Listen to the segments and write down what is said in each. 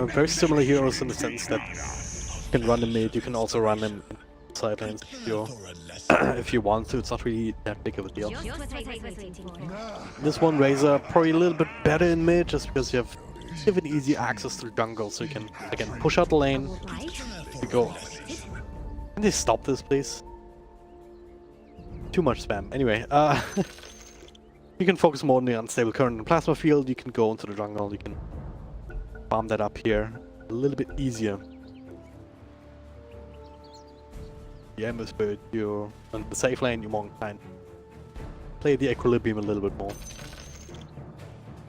very similar heroes in the sense that you can run in mid, you can also run in side lanes if you want to. It's not really that big of a deal. This one, RAMZeS probably a little bit better in mid, just because you have an easy access through jungle, so you can again push out the lane. You go. Can they stop this, please? Too much spam. Anyway, you can focus more on the unstable current and plasma field. You can go into the jungle. You can farm that up here a little bit easier. The Ember Spirit, you're on the safe lane. You're more inclined play the equilibrium a little bit more.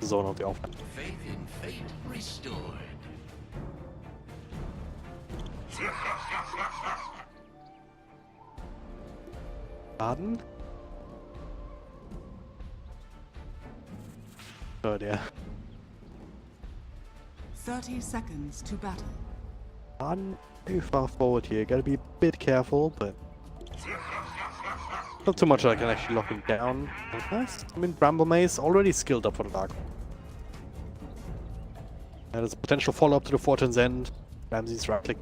Zone of the offline. Faith in fate restored. Pardon? Oh dear. 30 seconds to battle. Pardon? Too far forward here. Gotta be a bit careful, but not too much I can actually lock him down. Nice. I mean, Bramble Maze already skilled up for the Dark. There's a potential follow-up to the Fortune's End. RAMZeS right click.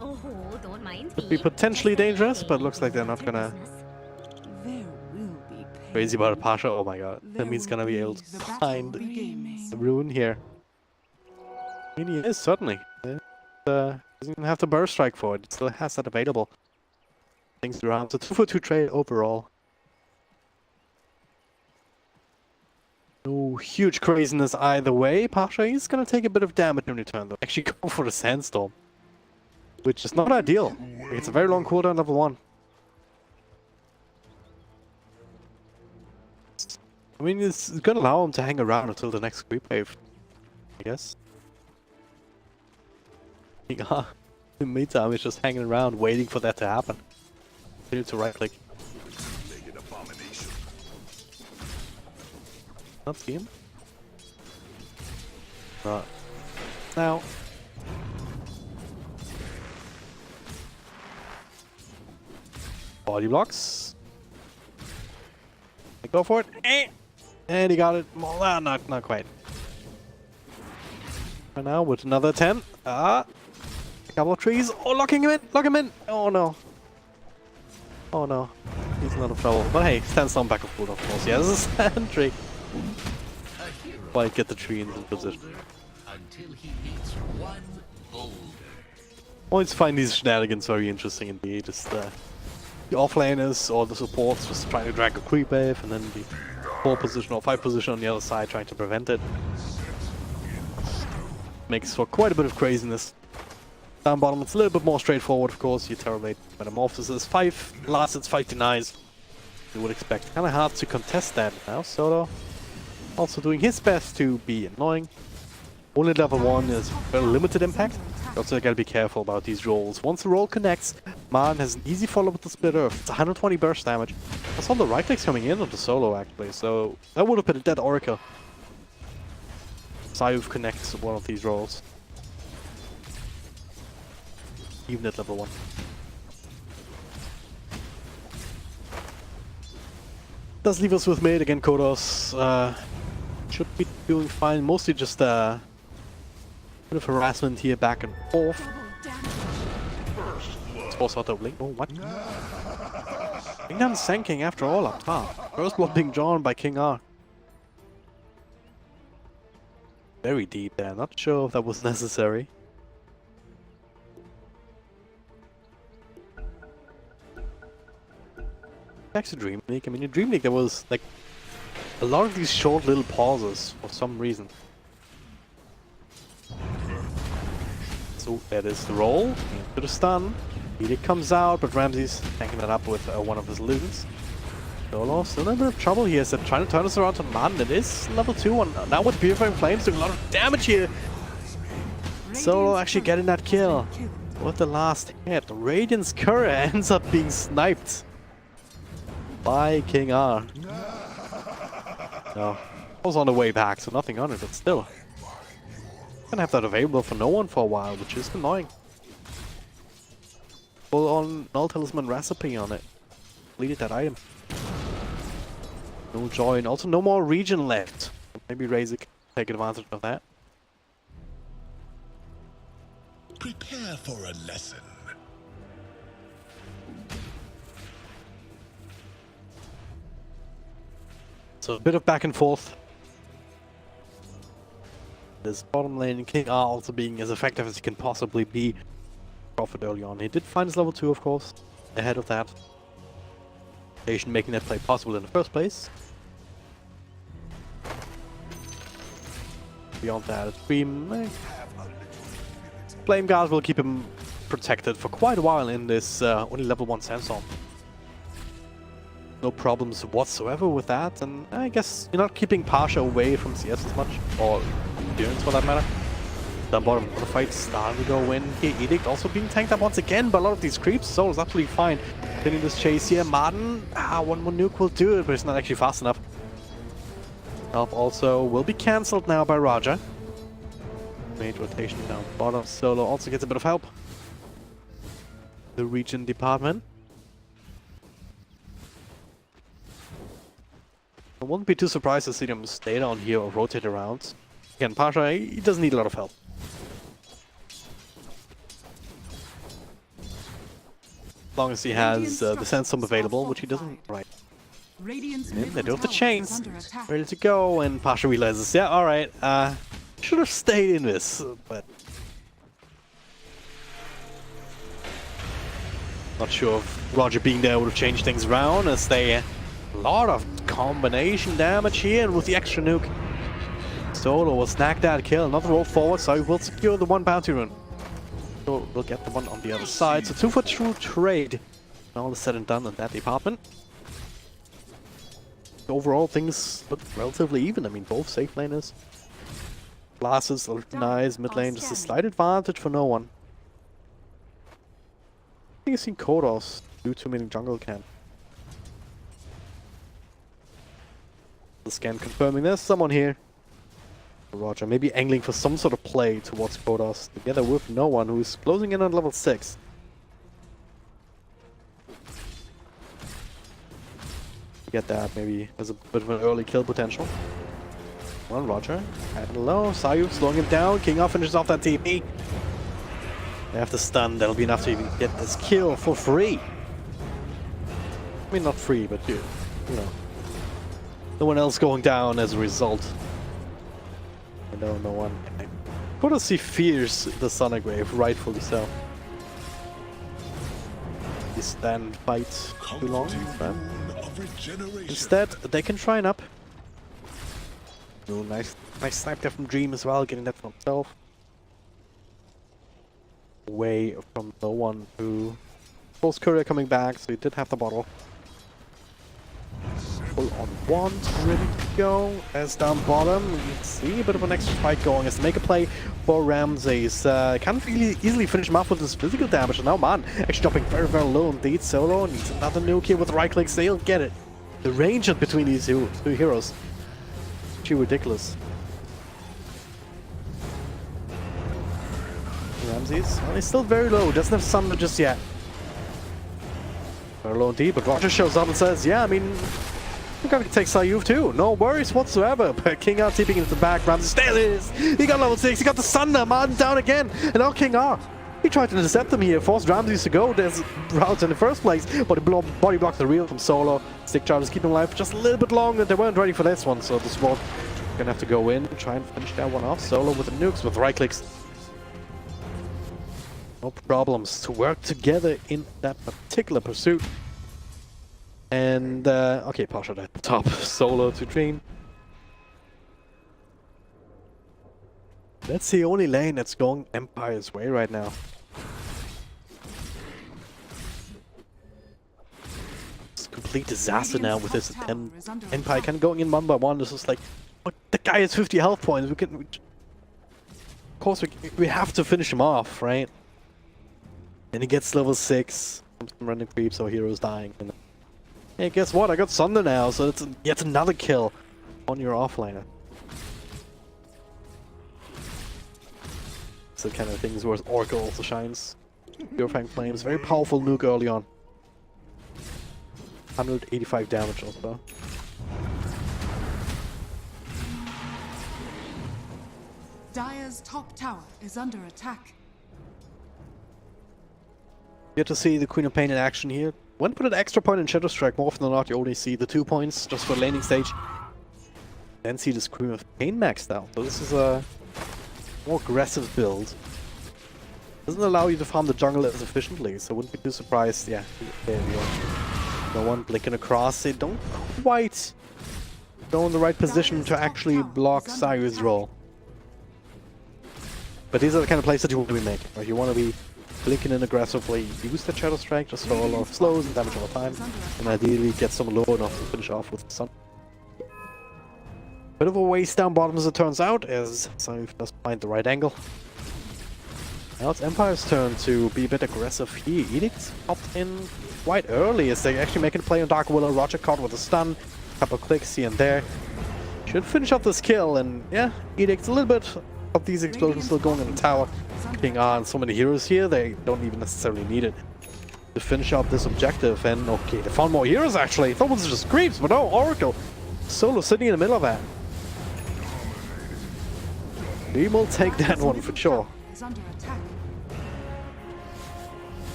Oh, don't mind. Could be potentially dangerous, but looks like they're not gonna There will be pain. crazy about a Pasha. Oh my god. That means gonna be able to find the rune here. I mean, he is, certainly. Doesn't even have the burst strike for it. It still has that available. Things around. So 2-for-2 trade overall. No huge craziness either way. Pasha is gonna take a bit of damage in return though. Actually go for the Sandstorm, which is not ideal. It's a very long cooldown on level 1. I mean, it's gonna allow him to hang around until the next creep wave, I guess. In the meantime, he's just hanging around, waiting for that to happen. Continue to right click. Not see him. Right. Now. Body blocks. Go for it. And he got it. Well, not quite. And now with another 10. A couple of trees. Oh, locking him in. Lock him in. Oh no. Oh no. He's not in trouble. But hey, Sandstorm back of food, of course. Yeah, this is a sentry. Might get the tree in position. Until he meets one boulder. Always find these shenanigans very interesting indeed. Just the offlaners or the supports just trying to drag a creep wave, and then the 4 position or 5 position on the other side trying to prevent it. Makes for quite a bit of craziness. Down bottom it's a little bit more straightforward, of course. Your Terrorblade Metamorphosis 5 lasts, it's 5 denies. You would expect. Kinda hard to contest that now. Solo also doing his best to be annoying. Only level 1 is very limited impact. You also gotta be careful about these rolls. Once the roll connects, Man has an easy follow with the Split Earth. It's 120 burst damage. I saw the right clicks coming in on the solo actually, so that would have been a dead Oracle. Sayuf connects one of these rolls. Even at level 1. Does leave us with mid again. Kodos should be doing fine. Mostly just a bit of harassment here, back and forth. Force auto blink. Oh, what? Kingdom sinking after all up top. First blood being drawn by King R. Very deep there. Not sure if that was necessary. Back to Dream League. I mean, in Dream League there was like a lot of these short little pauses for some reason. So that is the roll into the stun. Edict comes out, but RAMZeS tanking that up with one of his loons. Solo still in a bit of trouble here. So trying to turn this around to Man. It is level 2 on now with Purifying Flames doing a lot of damage here. Solo actually getting that kill with the last hit. Radiant's Courier ends up being sniped by King R. No, I was on the way back, so nothing on it, but still. Gonna have that available for no one for a while, which is annoying. Full on Null Talisman recipe on it. Deleted that item. No joy, and also no more region left. Maybe RAMZeS can take advantage of that. Prepare for a lesson. So a bit of back and forth. This bottom lane King R also being as effective as he can possibly be. Profit early on. He did find his level 2, of course, ahead of that. Asian making that play possible in the first place. Beyond that, Flame Guard will keep him protected for quite a while in this only level 1 Sandstorm. No problems whatsoever with that, and I guess you're not keeping Pasha away from CS as much, or Endurance for that matter. Down bottom of the fight starting to go in. Here, Edict also being tanked up once again by a lot of these creeps. Soul is absolutely fine. Getting this chase here. Martin, one more nuke will do it, but it's not actually fast enough. Help also will be cancelled now by Roger. Made rotation down bottom. Solo also gets a bit of help. The region department. I wouldn't be too surprised to see them stay down here or rotate around. Again, Pasha, he doesn't need a lot of help. As long as he has the Sandstorm available, which he doesn't, right. They do have the chains ready to go, and Pasha realizes, yeah, alright, should have stayed in this, but not sure if Roger being there would have changed things around, as they a lot of combination damage here, and with the extra nuke, Solo will snag that kill, another roll forward, so he will secure the 1 bounty rune. So we'll get the one on the other side, so 2 for 2 trade. All is said and done in that department. Overall, things look relatively even. I mean, both safe laners. Glasses look nice, mid lane just a slight advantage for no one. I think I've seen Kodos do too many jungle camp. The scan confirming there's someone here. Roger, maybe angling for some sort of play towards Kodos, together with no one who's closing in on level 6. Get that, maybe there's a bit of an early kill potential. Well, Roger, and low, Sayu slowing him down, King R finishes off that TP. They have the stun, that'll be enough to even get this kill for free. I mean, not free, but you know. No one else going down as a result. No one. Kodos he fears the Sonic Wave, rightfully so. He stand fight too long, but instead they can try and up. Oh, nice snipe there from Dream as well, getting that for himself. Away from no one who. Post Courier coming back, so he did have the bottle. Full on one, ready to go. As down bottom, you can see a bit of an extra fight going as they make a play for RAMZeS. Can't really easily finish him off with his physical damage. And now man, actually dropping very, very low indeed. Solo needs another nuke here with right clicks. They'll get it. The range between these two heroes. Too ridiculous. RAMZeS, well, he's still very low. Doesn't have Sunder just yet. Very low indeed, but Roger shows up and says, yeah, I mean, I'm going to take Sayuf too. No worries whatsoever. But King R tipping into the back. RAMZeS, there it is. He got level 6. He got the Sunder. Martin down again. And now King R. He tried to intercept him here. Forced RAMZeS to go this route in the first place. But he body blocked the reel from Solo. Stick charges keep him alive for just a little bit longer. They weren't ready for this one. So the Sword gonna have to go in. Try and finish that one off. Solo with the nukes with right clicks. No problems to work together in that particular pursuit. And, okay, Pasha at the top. Solo to Dream. That's the only lane that's going Empire's way right now. It's a complete disaster now with this attempt. Empire kind of going in one by one. This is like, oh, the guy has 50 health points. Of course, we have to finish him off, right? And he gets level 6 from some random creeps or heroes dying. And hey, guess what? I got Sunder now, so it's yet another kill on your offlaner. It's the kind of things where Oracle also shines. Purifying Flames, very powerful nuke early on. 185 damage also. Dire's top tower is under attack. Get to see the Queen of Pain in action here. When put an extra point in Shadow Strike, more often than not, you only see the 2 points just for landing stage. Then see the Scream of Pain maxed out. So this is a more aggressive build. Doesn't allow you to farm the jungle as efficiently, so wouldn't be too surprised. Yeah, there we go. No one blinking across. They don't quite go in the right position to actually block Sayu's roll. But these are the kind of plays that you want to be making, right? You want to be blinking in aggressively, use the Shadow Strike just for a lot of slows and damage all the time, and ideally get some low enough to finish off with the Sun. Bit of a waste down bottom as it turns out, as Sayu does find the right angle. Now it's Empire's turn to be a bit aggressive here. Edict's popped in quite early as they actually making a play on Dark Willow. Roger caught with a stun, couple clicks here and there. Should finish up this kill, and yeah, Edict's a little bit of these explosions still going in the tower. Picking on so many heroes here, they don't even necessarily need it to finish up this objective. And okay, they found more heroes actually. I thought it was just creeps, but no, Oracle. Solo sitting in the middle of that. We will take that one for sure.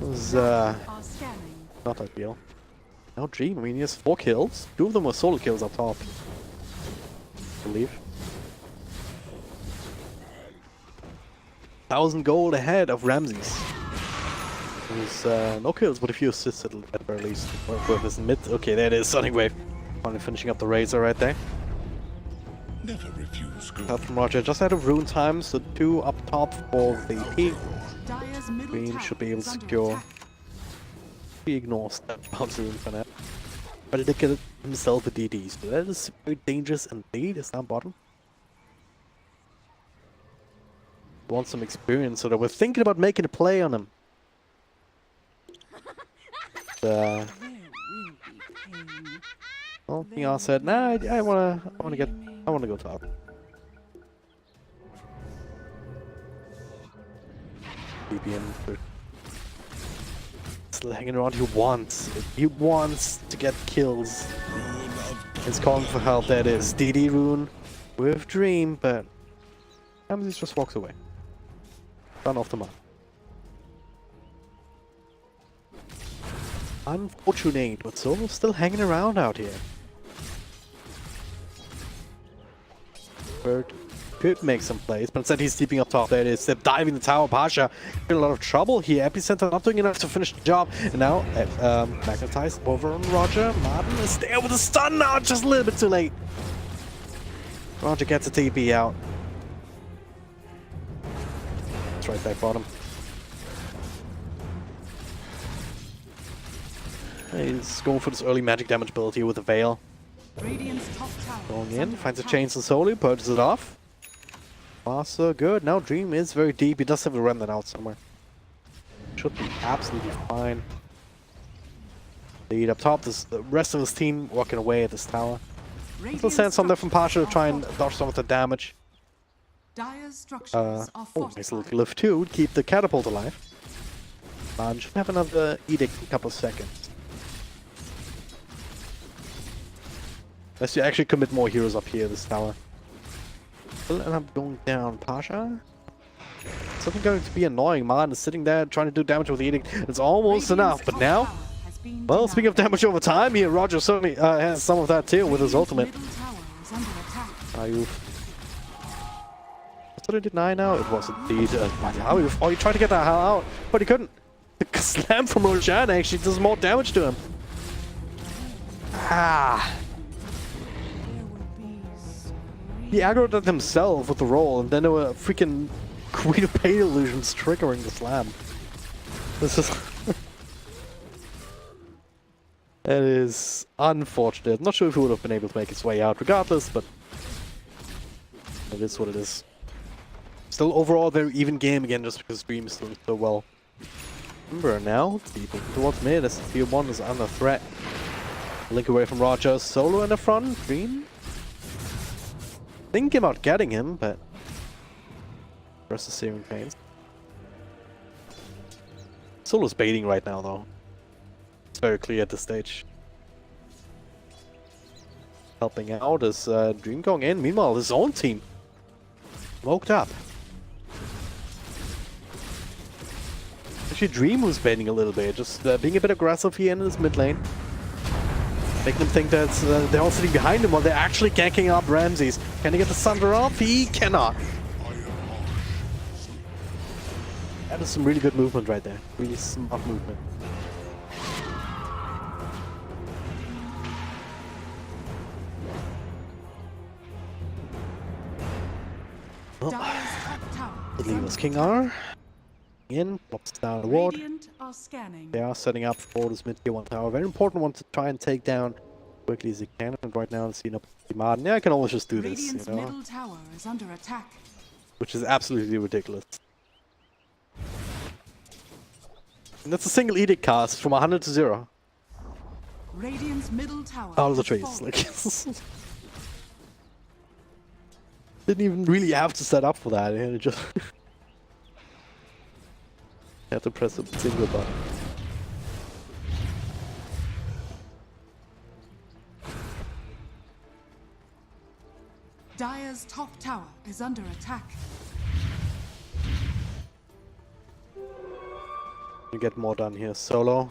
It was not ideal. Now Dream, I mean he has 4 kills. 2 of them were solo kills up top, I believe. 1,000 gold ahead of RAMZeS. There's no kills, but a few assists at the very least. With this mid. Okay, there it is. Sonic Wave. Finally finishing up the Razor right there. Never refuse gold. Help from Roger. Just out of rune time, so 2 up top for the EP. Green should be able to secure. He ignores that bounce rune for now. But he did get himself a DD, so that is very dangerous indeed. Is down bottom. Want some experience, so that we're thinking about making a play on him. Well, Nyar said, nah, I wanna go top. BBM still hanging around. He wants to get kills. He's calling for help. That is DD rune with Dream, but RAMZeS just walks away. Run off the map. Unfortunate, but Solo's still hanging around out here. Bird could make some plays, but instead he's keeping up top. There it is. They're diving the tower. Pasha in a lot of trouble here. Epicenter not doing enough to finish the job. And now magnetized over on Roger. Martin is there with a stun now, just a little bit too late. Roger gets a TP out. It's right back bottom. He's going for this early magic damage build here with the Veil. Going in, finds a chains and Soli, purges it off. Also good. Now Dream is very deep. He does have a remnant out somewhere. Should be absolutely fine. Lead up top. The rest of his team walking away at this tower. Still sends some there from Pasha to try and dodge some of the damage. Nice little glyph too. Keep the catapult alive. Should have another edict in a couple of seconds. Unless you actually commit more heroes up here, this tower. Will end up going down. Pasha? Something going to be annoying. Man is sitting there trying to do damage with the edict. It's almost enough, but now... Well, speaking of damage over time here, Roger certainly has some of that too with his ultimate. Ayuf. Was it a deny now? It was indeed Ayuf. Oh, he tried to get that hell out, but he couldn't. The slam from Roshan actually does more damage to him. Ah. He aggroed it himself with the roll, and then there were freaking Queen of Pain illusions triggering the slam. This is... It is unfortunate. Not sure if he would have been able to make his way out regardless, but... It is what it is. Still overall very even game again, just because Dream is doing so well. Remember now, people towards mid as Tier 1 is under threat. Link away from Roger, Solo in the front, Dream. Thinking about getting him, but versus Searing Pains. Solo's baiting right now though. It's very clear at this stage. Helping out is Dream going in. Meanwhile, his own team smoked up. Actually, Dream was baiting a little bit, just being a bit aggressive here in this mid lane. Making them think that they're all sitting behind him while they're actually ganking up RAMZeS. Can he get the Thunder off? He cannot. That is some really good movement right there. Really smart movement. Well, the Lever's King R. In, drops down the ward. Radiant are scanning. They are setting up for this mid tier 1 tower. Very important one to try and take down quickly as they can. And right now, seeing up Martin. Yeah, I can always just do this, Radiant's you know, middle tower is under attack. which is absolutely ridiculous. And that's a single edict cast from 100 to 0. Radiant's middle tower Out of the has trees. fallen. Like, didn't even really have to set up for that. It just had to press a single button. Dire's top tower is under attack. You get more done here solo.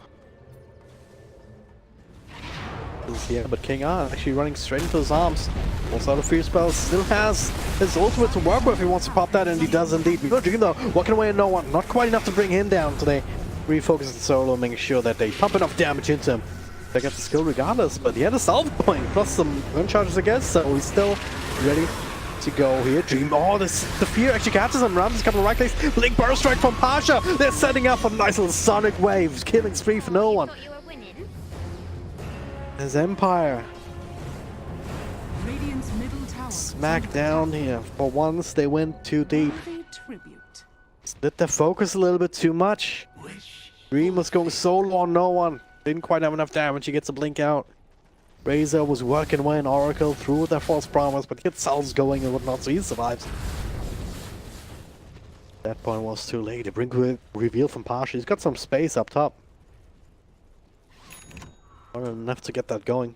Here, but King R actually running straight into his arms. Also out of fear spells, still has his ultimate to work with if he wants to pop that, and he does indeed. Dream though, walking away and no one. Not quite enough to bring him down today. Refocus on solo, making sure that they pump enough damage into him. They get the skill regardless, but he had a salve point plus some run charges against, so he's still ready to go here. Dream, oh, the fear actually catches him. Runs a couple of right clicks. Blink burst strike from Pasha. They're setting up a nice little sonic wave, killing spree for no one. His Empire Radiant's middle tower smack down here. For once, they went too deep. Tribute. Split their focus a little bit too much. Dream was going solo on no one. Didn't quite have enough damage. He gets a blink out. Razor was working away an Oracle through their false promise, but he had cells going and whatnot, so he survives. That point was too late. A brink reveal from Pasha. He's got some space up top. Not enough to get that going.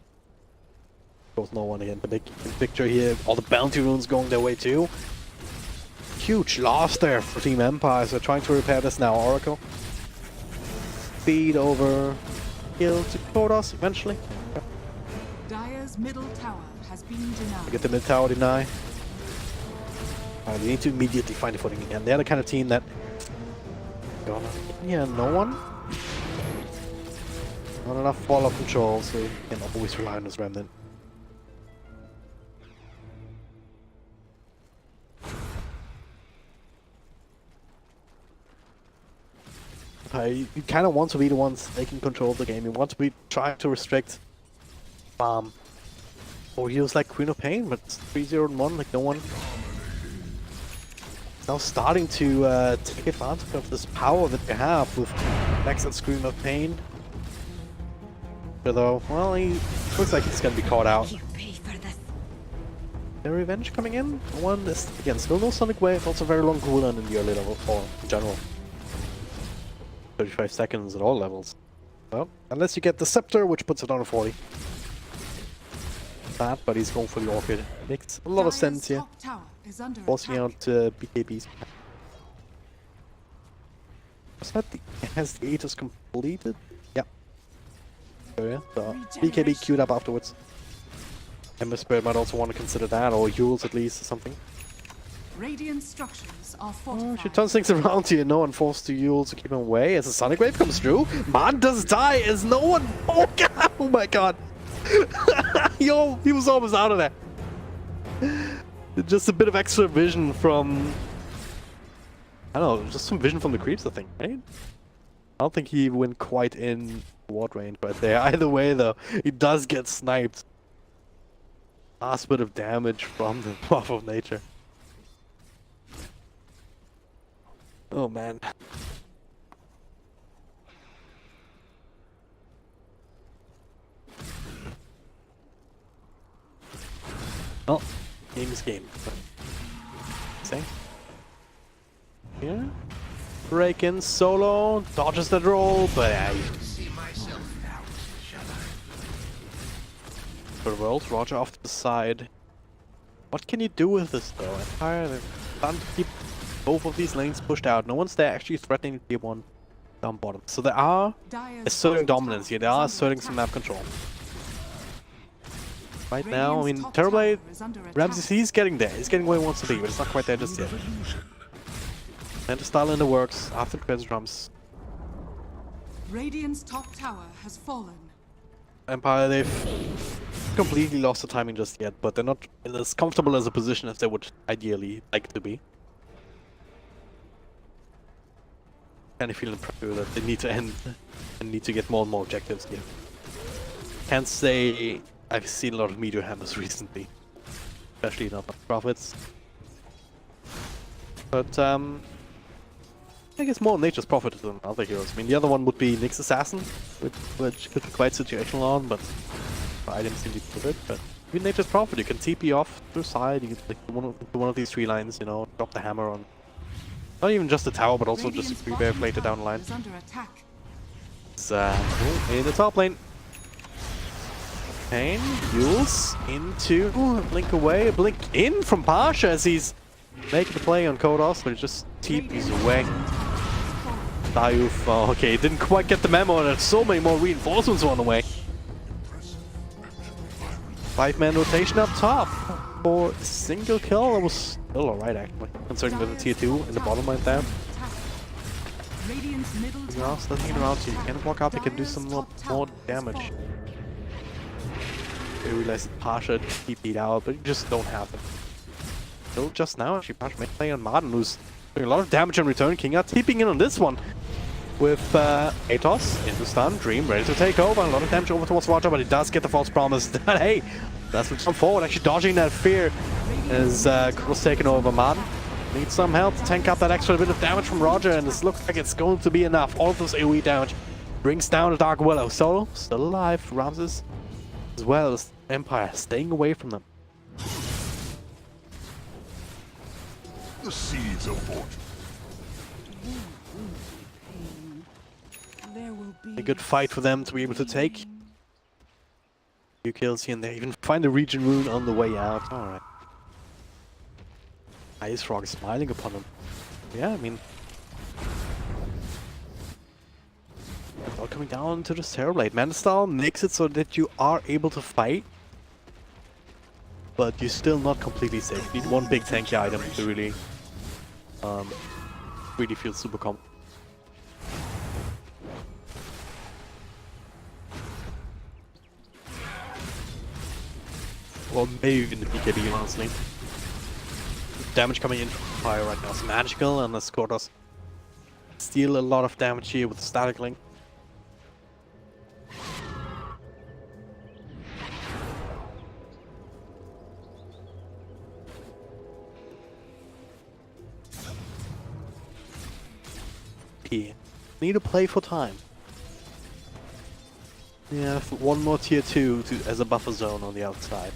Both no one in the big picture here. All the bounty runes going their way too. Huge loss there for Team Empire. So trying to repair this now. Oracle. Feed over. Kill to Kodos eventually. Dire's middle tower has been denied. Get the mid tower deny. They need to immediately find a footing again. They're the kind of team that. Yeah, no one. Not enough fall of control, so you can always rely on this remnant. You kind of want to be the ones taking control of the game. You want to be trying to restrict farm. Or use like Queen of Pain, but 3-0-1, like no one. It's now starting to take advantage of this power that they have with Nex and Scream of Pain. Though, well, he looks like he's gonna be caught out. The revenge coming in. One is again still no Sonic Wave, also very long cooldown in the early level or in general. 35 seconds at all levels. Well, unless you get the Scepter, which puts it on a 40. Bad, but he's going for the Orchid. Makes a lot of sense here. Forcing out BKBs. Was that has the Aegis completed? Yeah. Yeah, so BKB queued up afterwards. Ember Spirit might also want to consider that, or Yules at least, or something. Radiant structures are Oh, fortified. she turns things around here. No one forced to Yules to keep him away. As a Sonic Wave comes through, Man does die. As no one. Oh god! Oh my god! Yo, he was almost out of there. Just a bit of extra vision from. I don't know, just some vision from the creeps, I think, right? I don't think he went quite in ward range right there. Either way, though, he does get sniped. Last bit of damage from the buff of nature. Oh man. Well, game is game. See? Yeah. Break in solo, dodges that roll, but See myself out, shall I? for the world, Roger off to the side. What can you do with this though? Empire, they're trying to keep both of these lanes pushed out. No one's there actually threatening tier 1. down bottom. So they are Dire's asserting bottom dominance tower here. They is are under asserting some attack. map control. Right now, I mean, Radiant's top Terrorblade, tower is under attack. RAMZeS, he's getting there. He's getting where he wants to be, but it's not quite there just yet. And the style in the works after the cleanse drums. Radiant's top tower has fallen. Empire, they've completely lost the timing just yet, but they're not in as comfortable as a position as they would ideally like to be. Kind of feeling pressure that they need to end and need to get more and more objectives here. Can't say I've seen a lot of meteor hammers recently, especially not profits. But I guess more Nature's Prophet than other heroes. I mean, the other one would be Nyx's Assassin, which could be quite situational on, but items seem to be good. But with Nature's Prophet, you can TP off to the side, you can like one of these 3 lines, you know, drop the hammer on. Not even just the tower, but also just Radiant's a bottom later down tower the line. is under attack. It's in the top lane. Kane, Yules into Blink away, Blink in from Pasha as he's making the play on Kodos, but he just TP's away. Dayuf, oh, okay, didn't quite get the memo, and there's so many more reinforcements on the way. 5-man rotation up top for a single kill. That was still alright, actually, considering there's a tier 2 in the bottom right there. Radiant's middle Everything tower else doesn't is get around, under so you attack. can walk up, you can do Dire's some top more tower is damage. fallen. I realized that Pasha TP'd out, but you just don't have it. Till just now, actually, Pasha may play on Martin, who's doing a lot of damage in return. Kinga TPing in on this one with Atos into stun, Dream ready to take over. A lot of damage over towards Roger, but he does get the false promise that, hey, that's what jump forward, actually dodging that fear as Kroos taking over Martin. Needs some help to tank up that extra bit of damage from Roger, and this looks like it's going to be enough. All of this AoE damage brings down the Dark Willow. Solo still alive, RAMZeS as well as Empire staying away from them. The seeds of fortune. There will be A good fight for them to be able to take. Few kills here and there. Even find the region rune on the way out. Alright. Ice Frog is smiling upon him. Yeah, I mean, it's all coming down to this Terrorblade. Mana style makes it so that you are able to fight, but you're still not completely safe. You need one big tanky item to really feel super confident. Or maybe even the BKB, honestly. Damage coming in from fire right now is magical, and the score does steal a lot of damage here with the static link. Here. Need to play for time. Yeah, one more tier 2 as a buffer zone on the outside.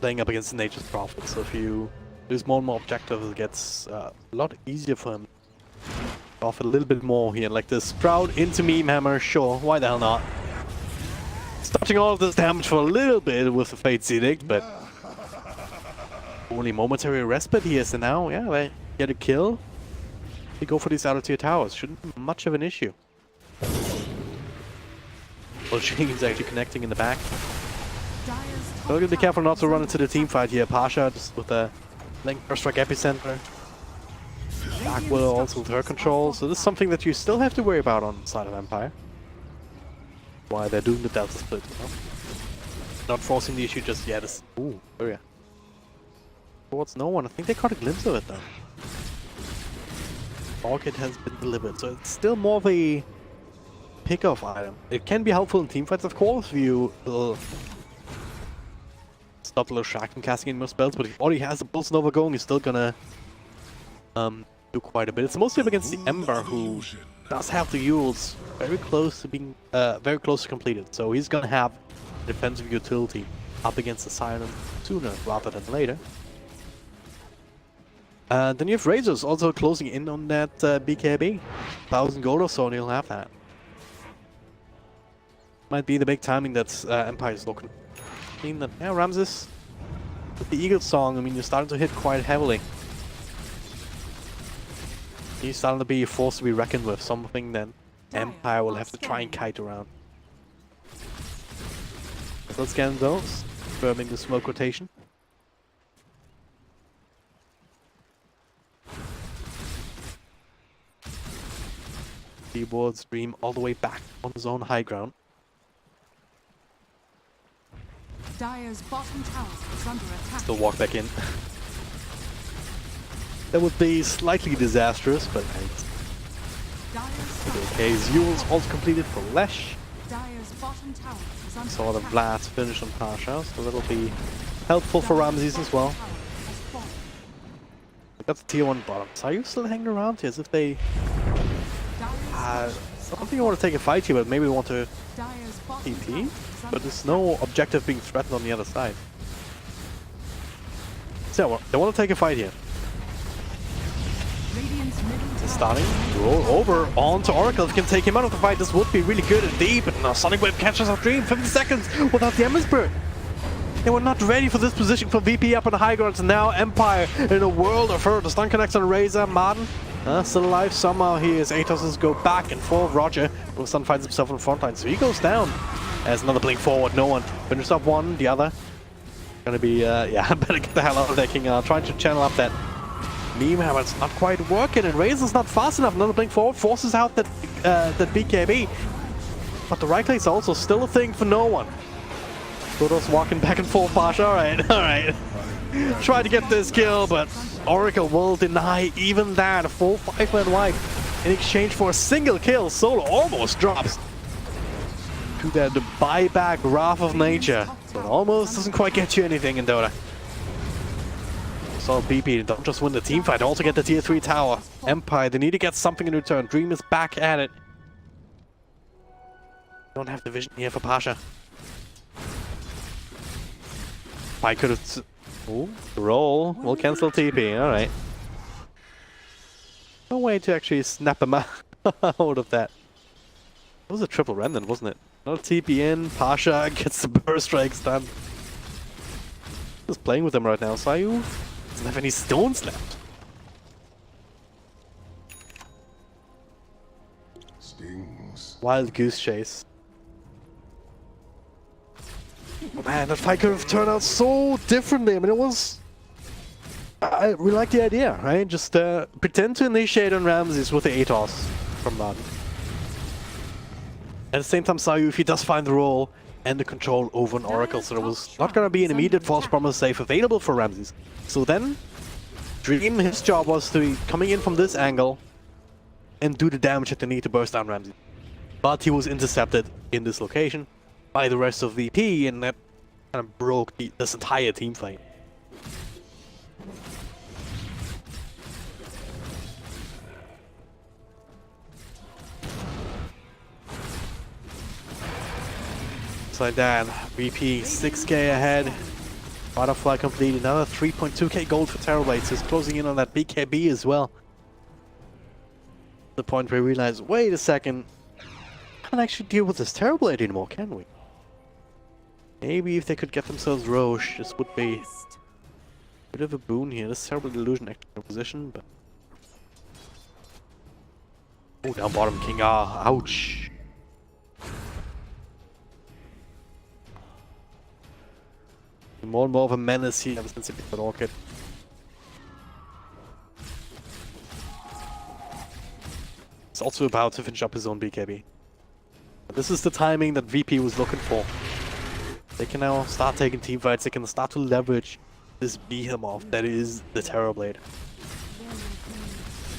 Playing up against the Nature's Prophet, so if you lose more and more objectives, it gets a lot easier for him. Off a little bit more here, like this Sprout into Meme Hammer, sure, why the hell not? Starting all of this damage for a little bit with the Fate's Edict, but only momentary respite here, so now, yeah, they get a kill. They go for these outer tier towers, shouldn't be much of an issue. Well, Sheen's actually connecting in the back. So we're gonna be careful not to run into the team fight here. Pasha just with a Link First Strike Epicenter. Dark Willow also with her control, so this is something that you still have to worry about on the side of Empire. Why they're doing the Delta split, you know? Not forcing the issue just yet. Ooh, oh yeah. Towards no one. I think they caught a glimpse of it though. Orchid has been delivered, so it's still more of a pick-off item. It can be helpful in teamfights, of course, if you stop the little Shark from casting in more spells, but if he already has the Pulse Nova going, he's still gonna do quite a bit. It's mostly up against the Ember, who does have the Yules very close to being very close to completed, so he's gonna have defensive utility up against the Silent sooner rather than later. Then you have RAMZeS also closing in on that BKB. 1,000 gold or so, and he'll have that. Might be the big timing that Empire is looking. I mean that, yeah, RAMZeS with the Eagle Song, I mean, you're starting to hit quite heavily. He's starting to be a force to be reckoned with, something that Empire will have to try and kite around. So let's scan those, confirming the smoke rotation. Keyboard stream all the way back on his own high ground. Dire's bottom tower is under attack. Still walk back in. That would be slightly disastrous, but okay. Zuul's also completed for Lesh. Dire's bottom tower is under Saw the attack. Vlad's finish on Pasha, so that'll be helpful for RAMZeS as well. We got the tier 1 bottoms. Are you still hanging around here as if they... I don't think I want to take a fight here, but maybe we want to TP. But there's no objective being threatened on the other side. So they want to take a fight here. Starting to roll over onto Oracle. If we can take him out of the fight, this would be really good indeed. But now Sonic Wave catches our dream. 50 seconds without the Ember Spirit. They were not ready for this position from VP up on the high ground. And now Empire in a world of hurt. The stun connects on RAMZeS. Martin still alive somehow. He is Atos go back and forth. Roger. But Stun finds himself on the front line. So he goes down. As another blink forward. No one. Finished up one. The other. Gonna be, yeah, better get the hell out of there, King. Trying to channel up that meme hammer. It's not quite working. And RAMZeS not fast enough. Another blink forward. Forces out that, that BKB. But the right click is also still a thing for no one. Dota's walking back and forth, Pasha. Alright, alright. Try to get this kill, but Oracle will deny even that. A full 5-man wipe in exchange for a single kill. Solo almost drops to the buyback Wrath of Nature. So it almost doesn't quite get you anything in Dota. So BP don't just win the team fight, also get the tier 3 tower. Empire, they need to get something in return. Dream is back at it. Don't have the vision here for Pasha. I could have... Oh, roll. We'll cancel TP, alright. No way to actually snap him out of that. It was a triple remnant, wasn't it? Another TP in, Pasha gets the burst strikes done. Just playing with them right now. Sayu doesn't have any stones left. Stings. Wild goose chase. Oh man, that fight could have turned out so differently. I mean, it was... I really like the idea, right? Just pretend to initiate on RAMZeS with the Atos from Martin. At the same time, Sayu, if he does find the role and the control over an Oracle, so there was not going to be an immediate false promise save available for RAMZeS. So then, Dream, his job was to be coming in from this angle and do the damage that they need to burst down RAMZeS. But he was intercepted in this location by the rest of VP, and that kind of broke this entire team fight. Just like that, VP 6k ahead. Butterfly complete, another 3.2k gold for Terrorblade, so he's closing in on that BKB as well. The point where we realize, wait a second, we can't actually deal with this Terrorblade anymore, can we? Maybe if they could get themselves Roche, this would be a bit of a boon here. This Terrible Illusion actually in position, but... Oh, down bottom, King R. Ouch. More and more of a menace here ever since he picked that Orchid. He's also about to finish up his own BKB. But this is the timing that VP was looking for. They can now start taking team fights, they can start to leverage this behemoth that is the Terrorblade.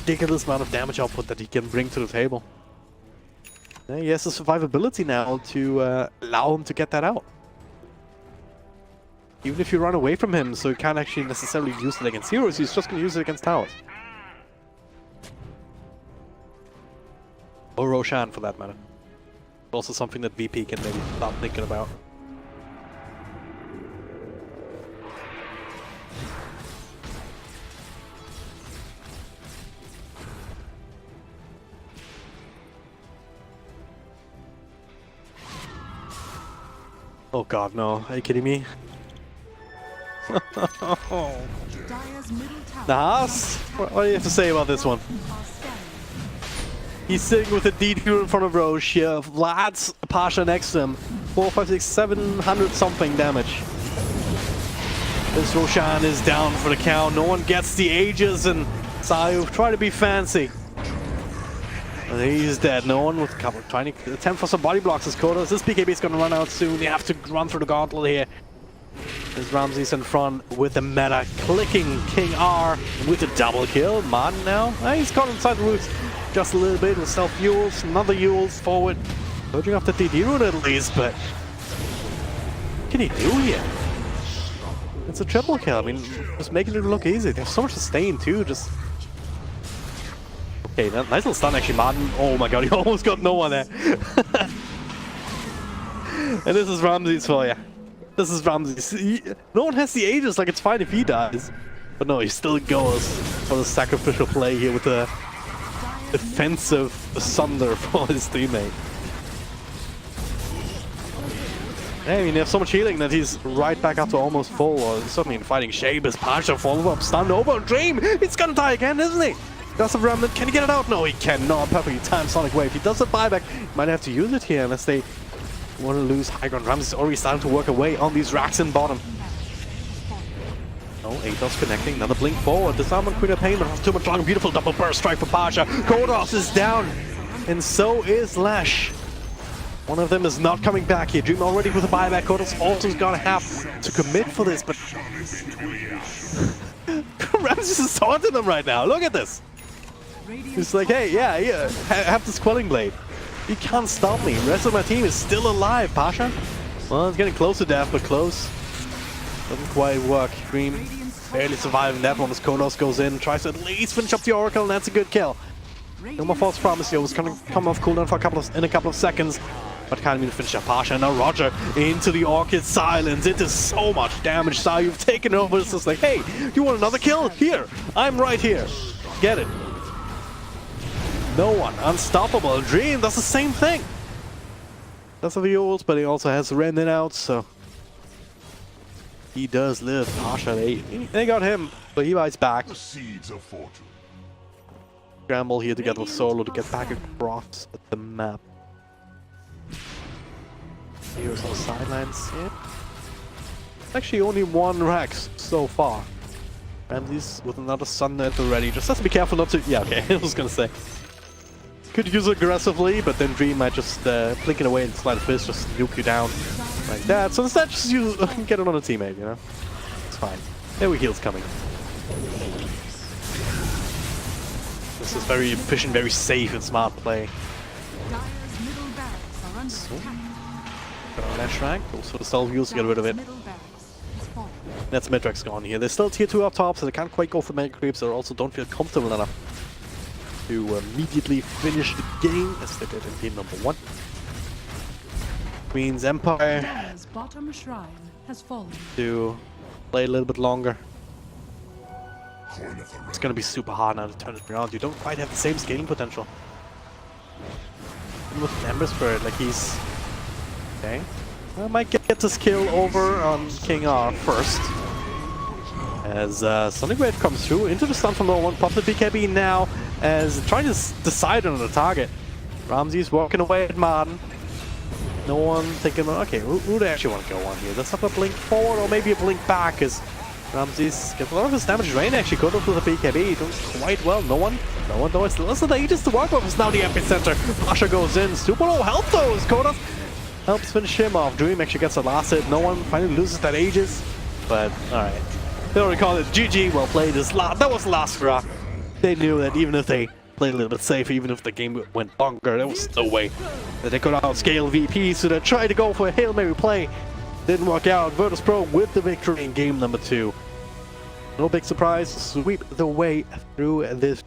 Ridiculous amount of damage output that he can bring to the table. Yeah, he has the survivability now to allow him to get that out. Even if you run away from him, so you can't actually necessarily use it against heroes, he's just going to use it against towers. Or Roshan for that matter. Also something that VP can maybe start thinking about. Oh god, no. Are you kidding me? Dire's middle tower Nahas? What do you have to say about this one? are standing. He's sitting with a D2 in front of Roche here. Vlad's Pasha next to him. 4, 5, 6, 700 something damage. This Roshan is down for the count. No one gets the Aegis, and Sayu try to be fancy. And he's dead. No one with cover. Trying to attempt for some body blocks as Kodos. This BKB is going to run out soon. They have to run through the gauntlet here. There's RAMZeS in front with the meta clicking King R with a double kill. Martin now. He's caught inside the roots just a little bit with self Yules. Another Yules forward. Purging off the DD rune at least, but what can he do here? It's a triple kill. I mean, just making it look easy. They have so much sustain too. Just okay, nice little stun actually, Martin. Oh my god, he almost got no one there. And this is RAMZeS for you. This is RAMZeS. No one has the Aegis, like it's fine if he dies. But no, he still goes for the sacrificial play here with the defensive Sunder for his teammate. I mean, they have so much healing that he's right back up to almost full, or suddenly in fighting shape as Pasha follow-up stunned over. Dream! He's gonna die again, isn't he? Does the Remnant, can he get it out? No, he cannot. Perfectly timed Sonic Wave. He does the buyback. Might have to use it here unless they want to lose high ground. RAMZeS is already starting to work away on these racks in bottom. Oh, Atos connecting. Another blink forward. The Salmon Queen of Pain, but too much long. Beautiful double burst strike for Pasha. Kodos is down, and so is Lash. One of them is not coming back here. Dream already with a buyback. Kodos also is gonna have to commit for this, but RAMZeS is taunting them right now. Look at this. He's like, hey, yeah, have this Quelling Blade. You can't stop me. The rest of my team is still alive, Pasha. Well, it's getting close to death, but close. Doesn't quite work. Dream barely surviving that one as Kodos goes in, tries to at least finish up the Oracle, and that's a good kill. No more false promise here. It was going to come off cooldown for a couple of seconds, but can't even finish up Pasha. And now Roger into the Orchid Silence. It is so much damage. Sai, you've taken over. It's just like, hey, you want another kill? Here, I'm right here. Get it. No one. Unstoppable. Dream does the same thing. That's the Yules, but he also has Renin out, so he does live. Pasha, they got him, but he bites back. The seeds of fortune. Scramble here together with Solo to get back across the map. Here's on the sidelines. Yeah. Actually, only one Rex so far. RAMZeS with another Sunder at the ready. Just has to be careful not to. Yeah, okay. I was gonna say. Could use it aggressively, but then Dream might just blink it away and Slide of Fist just nuke you down like that. So instead, just use, get it on a teammate, you know? It's fine. There we heals coming. This is very efficient, very safe and smart play. So, got our Lash rank, also the Stealth Wheels to get rid of it. That's Midrex gone here. They're still tier 2 up top, so they can't quite go for mega creeps, or also don't feel comfortable enough to immediately finish the game as they did in game number 1. Queen's Empire bottom shrine has fallen. To play a little bit longer. It's gonna be super hard now to turn it around. You don't quite have the same scaling potential. Even with Ember Spirit, like he's okay. I might get this kill over on King R first. As Sonic Wave comes through into the stun from no one, pops the BKB now as trying to decide on the target. RAMZeS walking away at Martin. No one thinking, okay, who do they actually want to go on here? Let's have a blink forward or maybe a blink back as RAMZeS gets a lot of his damage drain actually cut off with a BKB. Doing quite well. No one though. It's less than the Aegis to work with. It's now the epicenter. Pasha goes in. Super low health though as Kodos helps finish him off. Dream actually gets the last hit. No one finally loses that Aegis. But alright. They already call it GG. Well played. That was the last hurrah. They knew that even if they played a little bit safe, even if the game went bonker, there was no way that they could outscale VP, so they tried to go for a Hail Mary play. Didn't work out. Virtus.pro with the victory in game number 2. No big surprise, sweep the way through this